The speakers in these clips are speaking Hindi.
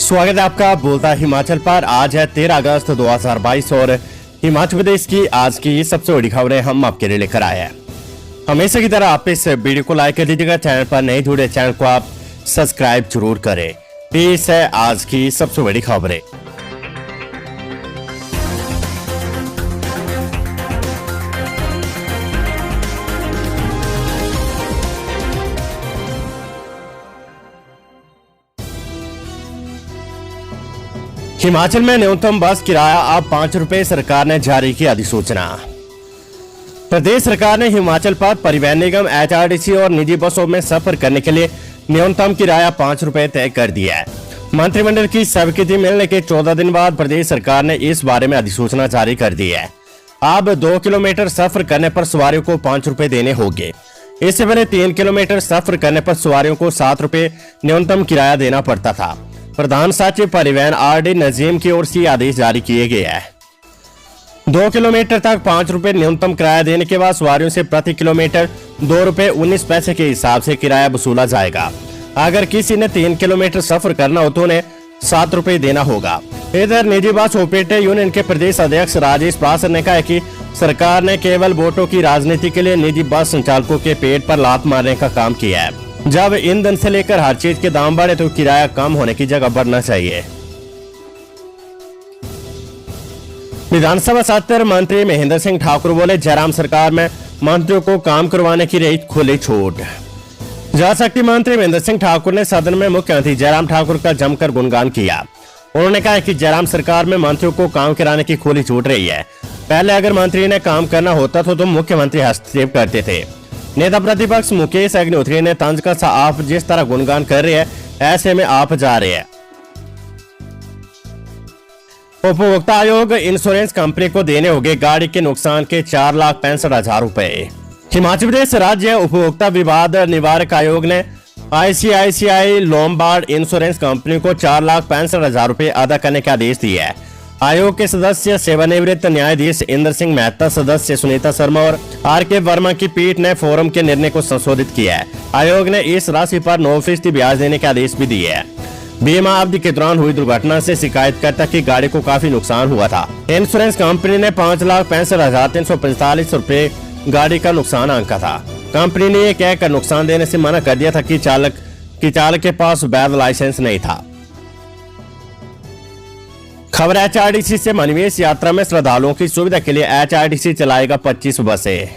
स्वागत है आपका बोलता हिमाचल पर। आज है 13 अगस्त 2022 और हिमाचल प्रदेश की आज की सबसे बड़ी खबरें हम आपके लिए लेकर आए हैं। हमेशा की तरह आप इस वीडियो को लाइक कर दीजिएगा। चैनल पर नहीं जुड़े चैनल को आप सब्सक्राइब जरूर करें। पेश है आज की सबसे बड़ी खबरें। हिमाचल में न्यूनतम बस किराया अब 5 रुपए, सरकार ने जारी की अधिसूचना। प्रदेश सरकार ने हिमाचल पथ परिवहन निगम एचआरटीसी और निजी बसों में सफर करने के लिए न्यूनतम किराया 5 रुपए तय कर दिया है। मंत्रिमंडल की स्वीकृति मिलने के 14 दिन बाद प्रदेश सरकार ने इस बारे में अधिसूचना जारी कर दी है। अब 2 किलोमीटर सफर करने पर सवारियों को 5 रुपए देने होंगे। इससे पहले 3 किलोमीटर सफर करने पर सवारियों को 7 रुपए न्यूनतम किराया देना पड़ता था। प्रधान सचिव परिवहन आर.डी. नजीम की ओर से आदेश जारी किए गए हैं। 2 किलोमीटर तक 5 रुपए न्यूनतम किराया देने के बाद सवारियों से प्रति किलोमीटर 2 रुपए 19 पैसे के हिसाब से किराया वसूला जाएगा। अगर किसी ने 3 किलोमीटर सफर करना हो तो उन्हें 7 रुपए देना होगा। इधर निजी बस ऑपरेटर यूनियन के प्रदेश अध्यक्ष राजेश पासर ने कहा है कि सरकार ने केवल वोटों की राजनीति के लिए निजी बस संचालकों के पेट पर लात मारने का काम किया है। जब ईंधन से लेकर हर चीज के दाम बढ़े तो किराया कम होने की जगह बढ़ना चाहिए। विधानसभा सत्र मंत्री महेंद्र सिंह ठाकुर बोले, जयराम सरकार में मंत्रियों को काम करवाने की रही खुली छूट। जल शक्ति मंत्री महेंद्र सिंह ठाकुर ने सदन में मुख्यमंत्री जयराम ठाकुर का जमकर गुणगान किया। उन्होंने कहा कि जयराम सरकार में मंत्रियों को काम कराने की खुली छूट रही है। पहले अगर मंत्री ने काम करना होता तो मुख्यमंत्री हस्तक्षेप करते थे। नेता प्रतिपक्ष मुकेश अग्निहोत्री ने तंज कसा, आप जिस तरह गुणगान कर रहे हैं ऐसे में आप जा रहे हैं। उपभोक्ता आयोग इंश्योरेंस कंपनी को देने होंगे गाड़ी के नुकसान के 4,65,000 रुपए। हिमाचल प्रदेश राज्य उपभोक्ता विवाद निवारक आयोग ने आईसीआईसीआई लोम्बार्ड इंश्योरेंस कंपनी को 4,65,000 रुपए अदा करने के आदेश दिए है। आयोग के सदस्य सेवानिवृत्त न्यायाधीश इंद्र सिंह मेहता, सदस्य सुनीता शर्मा और आर.के. वर्मा की पीठ ने फोरम के निर्णय को संशोधित किया है। आयोग ने इस राशि पर 9% ब्याज देने के आदेश भी दिए हैं। बीमा अवधि के दौरान हुई दुर्घटना से शिकायतकर्ता की गाड़ी को काफी नुकसान हुआ था। इंश्योरेंस कंपनी ने 5,65,345 रुपए गाड़ी का नुकसान आंका था। कंपनी ने यह कहकर नुकसान देने से मना कर दिया था कि चालक के पास वैध लाइसेंस नहीं था। खबर एचआरटीसी से, मणिवेश यात्रा में श्रद्धालुओं की सुविधा के लिए एचआरटीसी चलाएगा 25 बसें।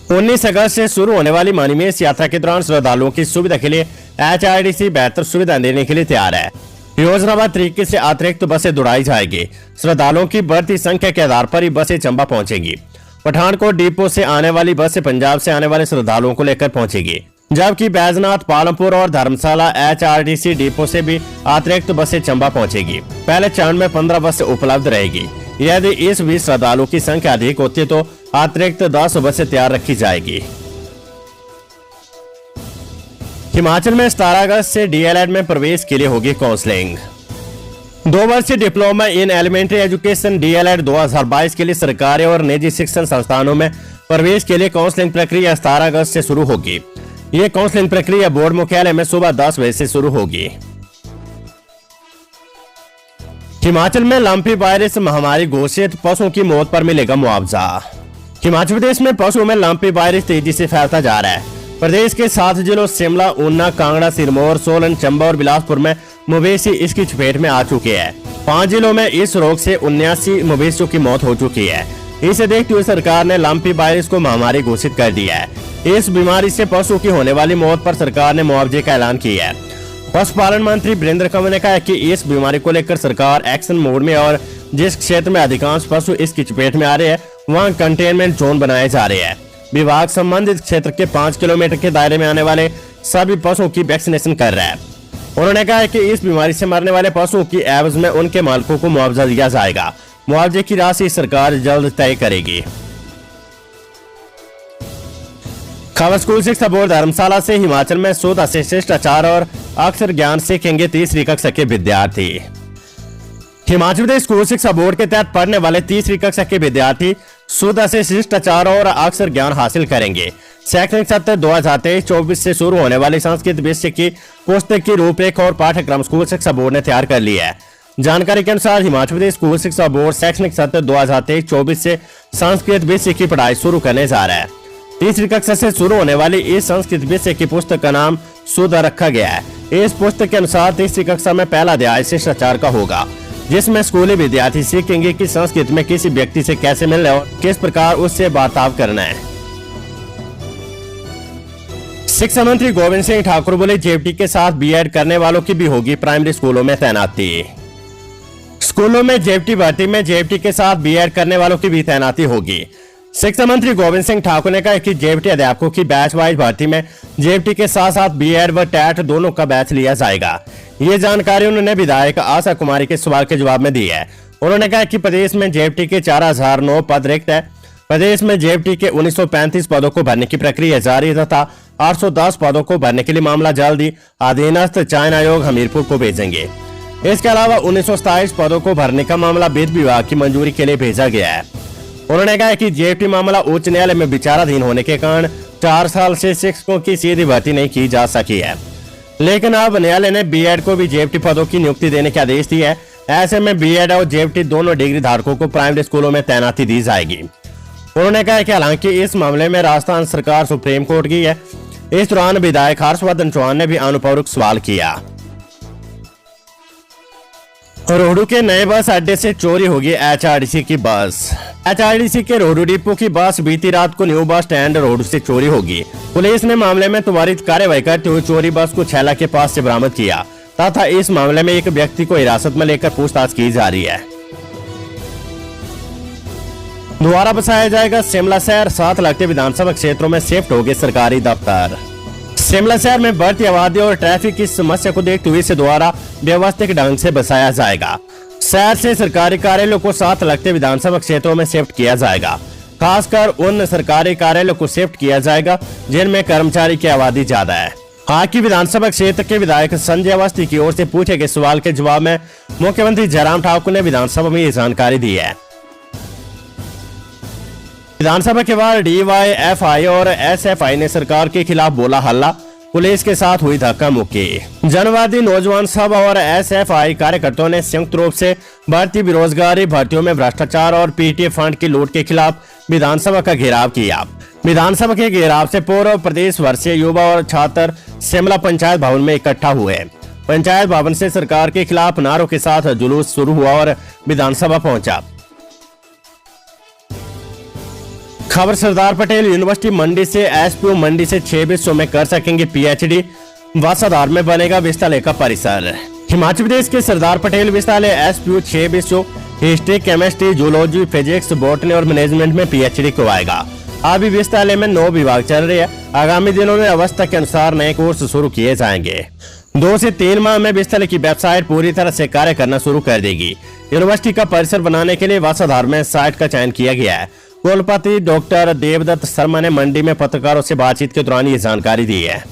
19 अगस्त से शुरू होने वाली मणिवेश यात्रा के दौरान श्रद्धालुओं की सुविधा के लिए एचआरटीसी बेहतर सुविधा देने के लिए तैयार है। योजनाबद्ध तरीके से अतिरिक्त बसें दौड़ाई जाएगी। श्रद्धालुओं की बढ़ती संख्या के आधार पर ही बसें चंबा पहुंचेगी। पठानकोट डिपो से आने वाली बसें पंजाब से आने वाले श्रद्धालुओं को लेकर पहुंचेगी, जबकि बैजनाथ, पालमपुर और धर्मशाला एचआरटीसी डिपो से भी अतिरिक्त बसें चंबा पहुंचेगी। पहले चरण में 15 बसें उपलब्ध रहेगी। यदि इस बीच श्रद्धालुओं की संख्या अधिक होती है तो अतिरिक्त 10 बसें तैयार रखी जाएगी। हिमाचल में 17 अगस्त से डीएलएड में प्रवेश के लिए होगी काउंसलिंग। 2 वर्षीय diploma in elementary education DElEd 2022 के लिए सरकारी और निजी शिक्षण संस्थानों में प्रवेश के लिए काउंसलिंग प्रक्रिया 17 अगस्त से शुरू होगी। ये काउंसलिंग प्रक्रिया बोर्ड मुख्यालय में सुबह 10 बजे से शुरू होगी। हिमाचल में लंपी वायरस महामारी घोषित, पशुओं की मौत पर मिलेगा मुआवजा। हिमाचल प्रदेश में पशुओं में लंपी वायरस तेजी से फैलता जा रहा है। प्रदेश के 7 जिलों शिमला, ऊना, कांगड़ा, सिरमौर, सोलन, चंबा और बिलासपुर में मवेशी इसकी चपेट में आ चुके हैं। 5 जिलों में इस रोग से 79 मवेशियों की मौत हो चुकी है। इसे देखते हुए सरकार ने लंपी वायरस को महामारी घोषित कर दिया है। इस बीमारी से पशु की होने वाली मौत पर सरकार ने मुआवजे का ऐलान किया है। पशुपालन मंत्री वीरेंद्र कंवर ने कहा है कि इस बीमारी को लेकर सरकार एक्शन मोड में और जिस क्षेत्र में अधिकांश पशु इसकी चपेट में आ रहे हैं वहां कंटेनमेंट जोन बनाए जा रहे हैं। विभाग संबंधित क्षेत्र के 5 किलोमीटर के दायरे में आने वाले सभी पशुओं की वैक्सीनेशन कर रहा है। उन्होंने कहा है कि इस बीमारी से मरने वाले पशुओं की एवज में उनके मालिकों को मुआवजा दिया जाएगा। मुआवजे की राशि सरकार जल्द तय करेगी। खबर स्कूल शिक्षा बोर्ड धर्मशाला से, हिमाचल में शोध से शिष्टाचार और अक्षर ज्ञान सीखेंगे 3री कक्षा के विद्यार्थी। हिमाचल प्रदेश स्कूल शिक्षा बोर्ड के तहत पढ़ने वाले 3री कक्षा के विद्यार्थी शोध से शिष्टाचार और अक्षर ज्ञान हासिल करेंगे। शैक्षणिक सत्र 2023-24 से शुरू होने वाली संस्कृत विषय की पुस्तक की रूपरेखा और पाठ्यक्रम स्कूल शिक्षा बोर्ड ने तैयार कर लिया है। जानकारी के अनुसार हिमाचल प्रदेश स्कूल शिक्षा बोर्ड शैक्षणिक सत्र 2023-24 से संस्कृत विषय की पढ़ाई शुरू करने जा रहा है। तीसरी कक्षा से शुरू होने वाली इस संस्कृत विषय की पुस्तक का नाम सुधा रखा गया है। इस पुस्तक के अनुसार तीसरी कक्षा में पहला अध्याय शिष्टाचार का होगा, जिसमें स्कूली विद्यार्थी सीखेंगे कि संस्कृत में किसी व्यक्ति से कैसे मिलना और किस प्रकार उससे बर्ताव करना है। शिक्षा मंत्री गोविंद सिंह ठाकुर बोले, जेपटी के साथ बीएड करने वालों की भी होगी प्राइमरी स्कूलों में तैनाती। स्कूलों में जेपटी भर्ती में जेपटी के साथ बीएड करने वालों की भी तैनाती होगी। शिक्षा मंत्री गोविंद सिंह ठाकुर ने कहा कि जेपटी अध्यापकों की बैच वाइज भर्ती में जेपटी के साथ साथ बीएड व टैट दोनों का बैच लिया जाएगा। ये जानकारी उन्होंने विधायक आशा कुमारी के सवाल के जवाब में दी है। उन्होंने कहा कि प्रदेश में जेपटी के 4009 पद रिक्त है। प्रदेश में जेपटी के 1935 पदों को भरने की प्रक्रिया जारी है तथा 810 पदों को भरने के लिए मामला जल्द ही अधीनस्थ चयन आयोग हमीरपुर को भेजेंगे। इसके अलावा 1927 पदों को भरने का मामला वित्त विभाग की मंजूरी के लिए भेजा गया है। उन्होंने कहा कि जेपटी मामला उच्च न्यायालय में विचाराधीन होने के कारण 4 साल से शिक्षकों की सीधी भर्ती नहीं की जा सकी है, लेकिन अब न्यायालय ने बीएड को भी जेपटी पदों की नियुक्ति देने के आदेश दिए है। ऐसे में बीएड और जेपटी दोनों डिग्री धारकों को प्राइमरी स्कूलों में तैनाती दी जाएगी। उन्होंने कहा कि हालांकि इस मामले में राजस्थान सरकार सुप्रीम कोर्ट की है। इस दौरान विधायक हर्षवर्धन चौहान ने भी अनुपूरक सवाल किया। रोहडू के नए बस अड्डे से चोरी होगी एचआरटीसी की बस। एचआरटीसी के रोहडू डिपो की बस बीती रात को न्यू बस स्टैंड रोहडू से चोरी होगी। पुलिस ने मामले में त्वरित कार्रवाई करते हुए चोरी बस को छैला के पास से बरामद किया तथा इस मामले में एक व्यक्ति को हिरासत में लेकर पूछताछ की जा रही है। दोबारा बसाया जाएगा शिमला शहर, 7 लगते विधानसभा क्षेत्रों में शिफ्ट होंगे सरकारी दफ्तर। शिमला शहर में बढ़ती आबादी और ट्रैफिक की समस्या को देखते हुए इसे दोबारा व्यवस्थित ढंग से बसाया जाएगा। शहर से सरकारी कार्यालयों को 7 लगते विधानसभा क्षेत्रों में शिफ्ट किया जाएगा। खासकर उन सरकारी कार्यालयों को शिफ्ट किया जाएगा जिनमें कर्मचारी की आबादी ज्यादा है। हालांकि विधानसभा क्षेत्र के विधायक संजय अवस्थी की ओर से पूछे गए सवाल के जवाब में मुख्यमंत्री जयराम ठाकुर ने विधानसभा में ये जानकारी दी है। विधानसभा के बाद डीवाईएफआई और एसएफआई ने सरकार के खिलाफ बोला हल्ला, पुलिस के साथ हुई धक्का मुक्की। जनवादी नौजवान सभा और एसएफआई कार्यकर्ताओं ने संयुक्त रूप से बढ़ती बेरोजगारी, भर्तियों में भ्रष्टाचार और पीटीए फंड की लूट के खिलाफ विधानसभा का घेराव किया। विधानसभा के घेराव से पूर्व प्रदेश भर से युवा और छात्र शिमला पंचायत भवन में इकट्ठा हुए। पंचायत भवन से सरकार के खिलाफ नारों के साथ जुलूस शुरू हुआ और विधानसभा पहुंचा। खबर सरदार पटेल यूनिवर्सिटी मंडी से एसपीयू मंडी से 6 विषयों में कर सकेंगे पीएचडी। वासाधार में बनेगा विस्तालय का परिसर। हिमाचल प्रदेश के सरदार पटेल विस्तालय एसपीयू 6 विषयों history, chemistry, zoology, physics, botany और मैनेजमेंट में पीएचडी करवाएगा। अभी विस्तालय में 9 विभाग चल रहे हैं। आगामी दिनों में अवस्था के अनुसार नए कोर्स शुरू किए जाएंगे। 2 से 3 माह में विस्तालय की वेबसाइट पूरी तरह से कार्य करना शुरू कर देगी। यूनिवर्सिटी का परिसर बनाने के लिए वासाधार में साइट का चयन किया गया है। कुलपति डॉक्टर देवदत्त शर्मा ने मंडी में पत्रकारों से बातचीत के दौरान ये जानकारी दी है।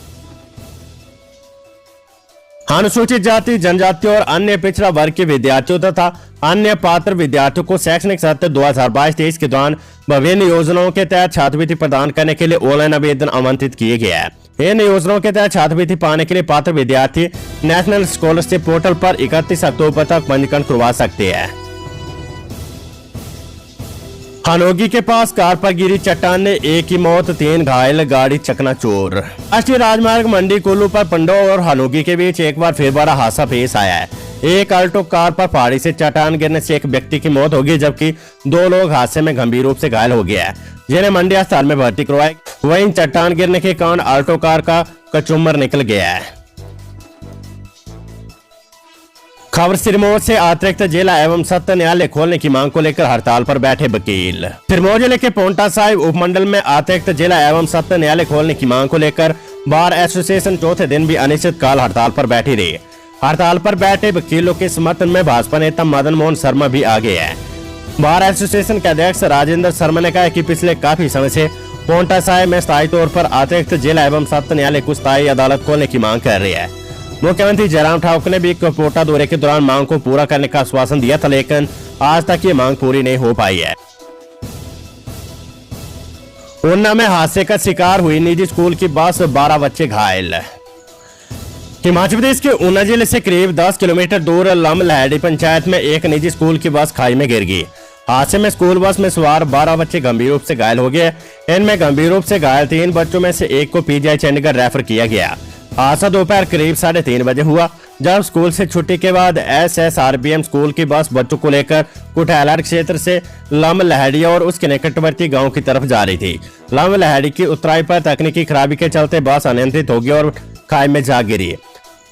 अनुसूचित जाति, जनजाति और अन्य पिछड़ा वर्ग के विद्यार्थियों तथा अन्य पात्र विद्यार्थियों को शैक्षणिक सत्र 2022-23 के दौरान विभिन्न योजनाओं के तहत छात्रवृत्ति प्रदान करने के लिए ऑनलाइन आवेदन आमंत्रित किए गए हैं। इन योजनाओं के तहत छात्रवृत्ति पाने के लिए पात्र विद्यार्थी नेशनल स्कॉलरशिप पोर्टल पर 31 अक्टूबर तक पंजीकरण करवा सकते हैं। हनोगी के पास कार पर गिरी चट्टान ने 1 की मौत, 3 घायल, गाड़ी चकनाचूर। राष्ट्रीय राजमार्ग मंडी कुल्लू पर पंडो और हनोगी के बीच एक बार फिर बड़ा हादसा पेश आया है। एक अल्टो कार पर पहाड़ी से चट्टान गिरने से एक व्यक्ति की मौत होगी, जबकि 2 लोग हादसे में गंभीर रूप से घायल हो गया है, जिन्हें मंडी अस्पताल में भर्ती करवाया। वहीं चट्टान गिरने के कारण अल्टो कार का कचुम्बर निकल गया है। खबर सिरमौर से अतिरिक्त जिला एवं सत्र न्यायालय खोलने की मांग को लेकर हड़ताल पर बैठे वकील। सिरमौर जिले के पोंटा साहिब उपमंडल में अतिरिक्त जिला एवं सत्र न्यायालय खोलने की मांग को लेकर बार एसोसिएशन चौथे दिन भी अनिश्चितकाल हड़ताल पर बैठी रही। हड़ताल पर बैठे वकीलों के समर्थन में भाजपा नेता मदन मोहन शर्मा भी आगे है। बार एसोसिएशन के अध्यक्ष राजेंद्र शर्मा ने कहा कि पिछले काफी समय से पोंटा साहिब में स्थायी तौर पर अतिरिक्त जिला एवं सत्र न्यायालय को स्थायी अदालत खोलने की मांग कर रही है। मुख्यमंत्री जयराम ठाकुर ने भी कोटा दौरे के दौरान मांग को पूरा करने का आश्वासन दिया था, लेकिन आज तक ये मांग पूरी नहीं हो पाई है। ऊना में हादसे का शिकार हुई निजी स्कूल की बस, 12 बच्चे घायल। हिमाचल प्रदेश के ऊना जिले से करीब 10 किलोमीटर दूर लमलहड़ी पंचायत में एक निजी स्कूल की बस खाई में गिर गई। हादसे में स्कूल बस में सवार 12 बच्चे गंभीर रूप से घायल हो गए। इनमें गंभीर रूप से घायल 3 बच्चों में से एक को पीजीआई चंडीगढ़ रेफर किया गया। हादसा दोपहर करीब 3:30 बजे हुआ, जब स्कूल से छुट्टी के बाद SSRBM स्कूल की बस बच्चों को लेकर कुठेलर क्षेत्र से लमलहड़ी और उसके निकटवर्ती गांव की तरफ जा रही थी। लमलहड़ी की उतराई पर तकनीकी खराबी के चलते बस अनियंत्रित हो गई और खाई में जा गिरी।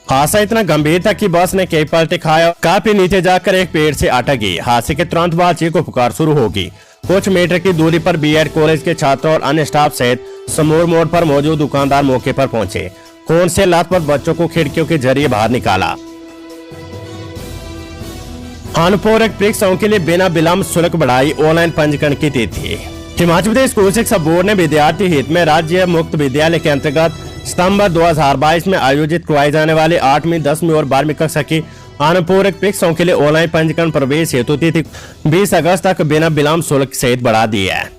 हादसा इतना गंभीर था कि बस ने कई पलटे खाए और काफी नीचे जाकर एक पेड़ से अटक गई। हादसे के तुरंत बाद चीखों पुकार शुरू होगी। कुछ मीटर की दूरी पर BEd कॉलेज के छात्र और अन्य स्टाफ सहित समूर मोड़ पर मौजूद दुकानदार मौके पर पहुंचे। खून से लथपथ बच्चों को खिड़कियों के जरिए बाहर निकाला। अनुपूरक परीक्षाओं के लिए बिना विलंब शुल्क बढ़ाई ऑनलाइन पंजीकरण की तिथि। हिमाचल प्रदेश स्कूल शिक्षा बोर्ड ने विद्यार्थी हित में राज्य मुक्त विद्यालय के अंतर्गत सितंबर 2022 में आयोजित करवाई जाने वाले 8वीं, 10वीं और 12वीं कक्षा की अनुपूरक परीक्षाओं के लिए ऑनलाइन पंजीकरण प्रवेश हेतु तिथि 20 अगस्त तक बिना विलंब शुल्क सहित बढ़ा दी है।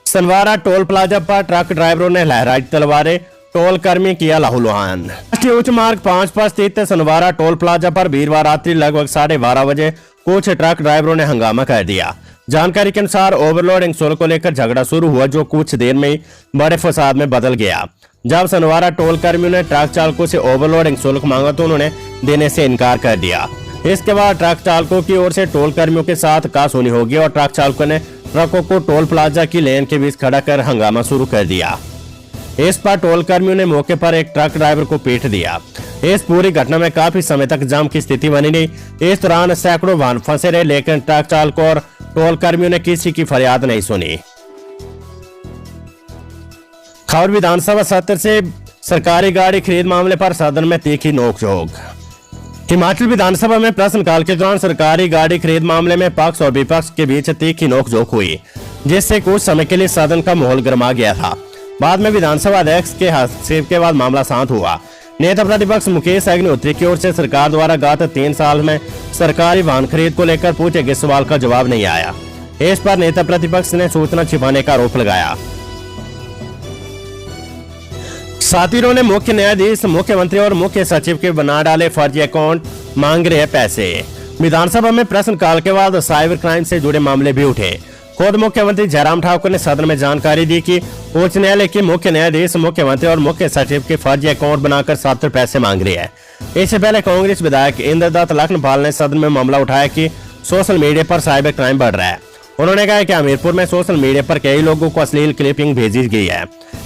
सनवारा टोल प्लाजा पर ट्रक ड्राइवरों ने लहराई तलवारें, टोल कर्मी किया लहूलुहान। राष्ट्रीय उच्च मार्ग 5 पर स्थित सनवारा टोल प्लाजा पर वीरवार रात्रि लगभग 12:30 बजे कुछ ट्रक ड्राइवरों ने हंगामा कर दिया। जानकारी के अनुसार ओवरलोडिंग शुल्क को लेकर झगड़ा शुरू हुआ, जो कुछ देर में ही बड़े फसाद में बदल गया। जब सनवारा टोल कर्मियों ने ट्रक चालकों से ओवरलोडिंग शुल्क मांगा तो उन्होंने देने से इनकार कर दिया। इसके बाद ट्रक चालकों की ओर से टोल कर्मियों के साथ कहासुनी होगी और ट्रक चालकों ने ट्रकों को टोल प्लाजा की लेन के बीच खड़ा कर हंगामा शुरू कर दिया। इस पर टोल कर्मियों ने मौके पर एक ट्रक ड्राइवर को पीट दिया। इस पूरी घटना में काफी समय तक जाम की स्थिति बनी रही। इस दौरान सैकड़ों वाहन फंसे रहे, लेकिन ट्रक चालकों और टोल कर्मियों ने किसी की फरियाद नहीं सुनी। खबर विधानसभा सत्र से सरकारी गाड़ी खरीद मामले पर सदन में तीखी नोकझोंक। हिमाचल विधानसभा में प्रश्नकाल के दौरान सरकारी गाड़ी खरीद मामले में पक्ष और विपक्ष के बीच तीखी नोकझोंक हुई, जिससे कुछ समय के लिए सदन का माहौल गर्मा गया था। बाद में विधानसभा अध्यक्ष के हस्तक्षेप के बाद मामला शांत हुआ। नेता प्रतिपक्ष मुकेश अग्निहोत्री की ओर से सरकार द्वारा गत 3 साल में सरकारी वाहन खरीद को लेकर पूछे गए सवाल का जवाब नहीं आया। इस पर नेता प्रतिपक्ष ने सूचना छिपाने का आरोप लगाया। साथियों ने मुख्य न्यायाधीश, मुख्यमंत्री और मुख्य सचिव के बना डाले फर्जी अकाउंट, मांग रहे पैसे। विधानसभा में प्रश्नकाल के बाद साइबर क्राइम से जुड़े मामले भी उठे। खुद मुख्यमंत्री जयराम ठाकुर ने सदन में जानकारी दी कि उच्च न्यायालय के मुख्य न्यायाधीश, मुख्यमंत्री और मुख्य सचिव के फर्जी अकाउंट बनाकर छात्र पैसे मांग रहे हैं। इससे पहले कांग्रेस विधायक इंद्रदत्त लखनपाल ने सदन में मामला उठाया कि सोशल मीडिया पर साइबर क्राइम बढ़ रहा है। उन्होंने कहा कि हमीरपुर में सोशल मीडिया पर कई लोगों को अश्लील क्लिपिंग भेजी गई है।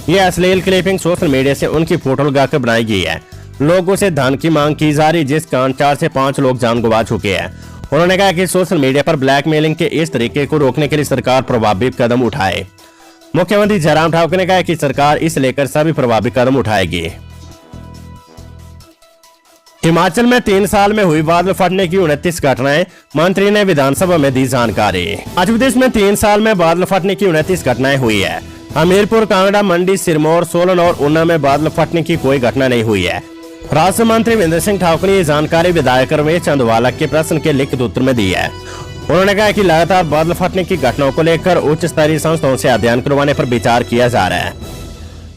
ये अश्लील क्लिपिंग सोशल मीडिया से उनकी फोटो लगाकर बनाई गई है। लोगों से धन की मांग की जा रही, जिस कारण 4 से 5 लोग जान गंवा चुके हैं। उन्होंने कहा कि सोशल मीडिया पर ब्लैकमेलिंग के इस तरीके को रोकने के लिए सरकार प्रभावी कदम उठाए। मुख्यमंत्री जयराम ठाकुर ने कहा कि सरकार इस लेकर सभी प्रभावी कदम उठाएगी। हिमाचल में 3 साल में हुई बादल फटने की 29 घटनाएं, मंत्री ने विधानसभा में दी जानकारी। आज प्रदेश में 3 साल में बादल फटने की 29 घटनाएं हुई है। हमीरपुर, कांगड़ा, मंडी, सिरमौर, सोलन और ऊना में बादल फटने की कोई घटना नहीं हुई है। राज्य मंत्री विंद्र सिंह ठाकुर ने ये जानकारी विधायक रमेश चंदवाला के प्रश्न के लिखित उत्तर में दी है। उन्होंने कहा कि लगातार बादल फटने की घटनाओं को लेकर उच्च स्तरीय संस्थाओं से अध्ययन करवाने पर विचार किया जा रहा है।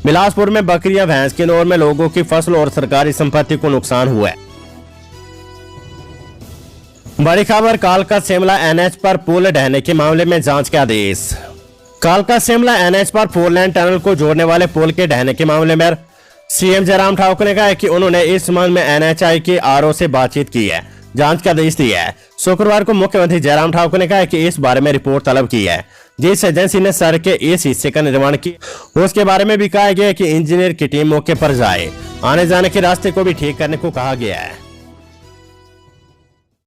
बिलासपुर में बकरियां, भैंस की नौर में लोगों की फसल और सरकारी संपत्ति को नुकसान हुआ है। बड़ी खबर, कालका शिमला NH पर पुल ढहने के मामले में जांच के आदेश। कालका शिमला NH पर 4 लेन टनल को जोड़ने वाले पुल के ढहने के मामले में सीएम जयराम ठाकुर ने कहा है कि उन्होंने इस संबंध में NHAI की RO से बातचीत की है, जांच का आदेश दिया है। शुक्रवार को मुख्यमंत्री जयराम ठाकुर ने कहा कि इस बारे में रिपोर्ट तलब की है। जिस एजेंसी ने सड़क के इस हिस्से का निर्माण किया, उसके बारे में भी कहा गया कि इंजीनियर की टीम मौके पर जाए। आने जाने के रास्ते को भी ठीक करने को कहा गया है।